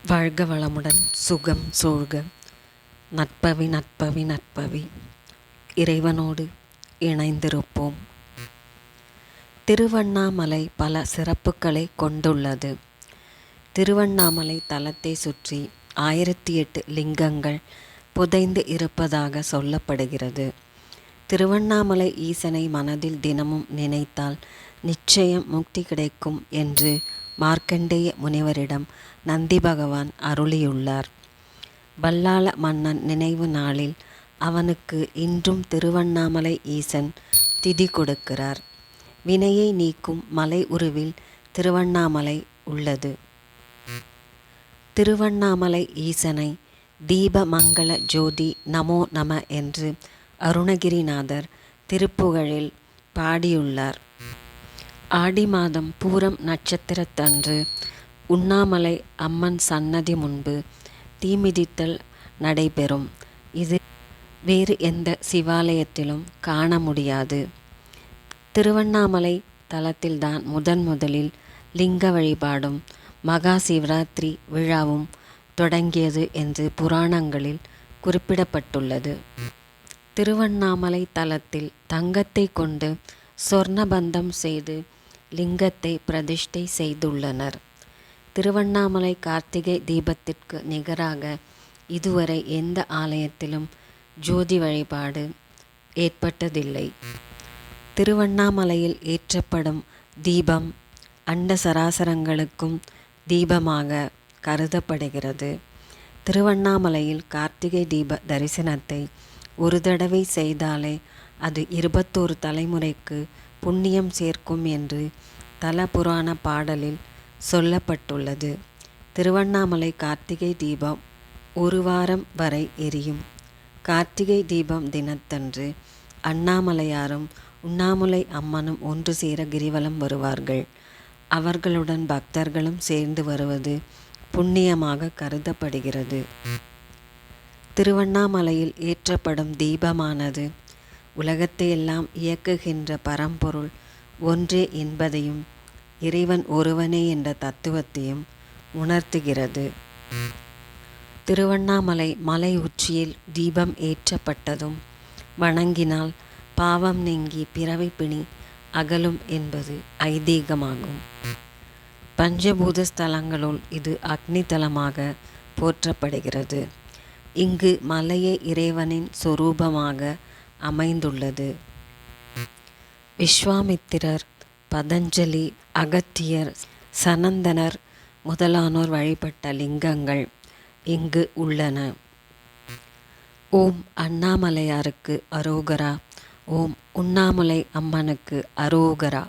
வாழ்க வளமுடன், சுகம் சூழ்க. நட்பவி நட்பவி நட்பவி. இறைவனோடு இணைந்திருப்போம். திருவண்ணாமலை பல சிறப்புகளை கொண்டுள்ளது. திருவண்ணாமலை தலத்தை சுற்றி 1008 லிங்கங்கள் புதைந்து இருப்பதாக சொல்லப்படுகிறது. திருவண்ணாமலை ஈசனை மனதில் தினமும் நினைத்தால் நிச்சயம் முக்தி கிடைக்கும் என்று மார்க்கண்டேய முனிவரிடம் நந்தி பகவான் அருளியுள்ளார். வல்லாள மன்னன் நினைவு நாளில் அவனுக்கு இன்றும் திருவண்ணாமலை ஈசன் திதி கொடுக்கிறார். வினையை நீக்கும் மலை உருவில் திருவண்ணாமலை உள்ளது. திருவண்ணாமலை ஈசனை தீபமங்கள ஜோதி நமோ நம என்று அருணகிரிநாதர் திருப்புகழில் பாடியுள்ளார். ஆடி மாதம் பூரம் நட்சத்திரத்தன்று உண்ணாமலை அம்மன் சன்னதி முன்பு தீமிதித்தல் நடைபெறும். இது வேறு எந்த சிவாலயத்திலும் காண முடியாது. திருவண்ணாமலை தலத்தில்தான் முதலில் லிங்க வழிபாடும் மகா சிவராத்திரி விழாவும் தொடங்கியது என்று புராணங்களில் குறிப்பிடப்பட்டுள்ளது. திருவண்ணாமலை தலத்தில் தங்கத்தை கொண்டு சொர்ணபந்தம் செய்து லிங்கத்தை பிரதிஷ்டை செய்துள்ளனர். திருவண்ணாமலை கார்த்திகை தீபத்திற்கு நிகராக இதுவரை எந்த ஆலயத்திலும் ஜோதி வழிபாடு ஏற்பட்டதில்லை. திருவண்ணாமலையில் ஏற்றப்படும் தீபம் அண்ட சராசரங்களுக்கும் தீபமாக கருதப்படுகிறது. திருவண்ணாமலையில் கார்த்திகை தீப தரிசனத்தை ஒரு தடவை செய்தாலே அது 21 தலைமுறைக்கு புண்ணியம் சேர்க்கும் என்று தல புராண பாடலில் சொல்லப்பட்டுள்ளது. திருவண்ணாமலை கார்த்திகை தீபம் 1 வாரம் வரை எரியும். கார்த்திகை தீபம் தினத்தன்று அண்ணாமலையாரும் உண்ணாமுலை அம்மனும் ஒன்று சேர கிரிவலம் வருவார்கள். அவர்களுடன் பக்தர்களும் சேர்ந்து வருவது புண்ணியமாக கருதப்படுகிறது. திருவண்ணாமலையில் ஏற்றப்படும் தீபமானது உலகத்தையெல்லாம் இயக்குகின்ற பரம்பொருள் ஒன்றே என்பதையும் இறைவன் ஒருவனே என்ற தத்துவத்தையும் உணர்த்துகிறது. திருவண்ணாமலை மலை உச்சியில் தீபம் ஏற்றப்பட்டதும் வணங்கினால் பாவம் நீங்கி பிறவி பிணி அகலும் என்பது ஐதீகமாகும். பஞ்சபூத ஸ்தலங்களுள் இது அக்னி தலமாக போற்றப்படுகிறது. இங்கு மலையே இறைவனின் சொரூபமாக அமைந்துள்ளது. விஸ்வாமித்திரர், பதஞ்சலி, அகத்தியர், சனந்தனர் முதலானோர் வழிபட்ட லிங்கங்கள் இங்கு உள்ளன. ஓம் அண்ணாமலையாருக்கு அரோகரா. ஓம் உண்ணாமுலை அம்மனுக்கு அரோகரா.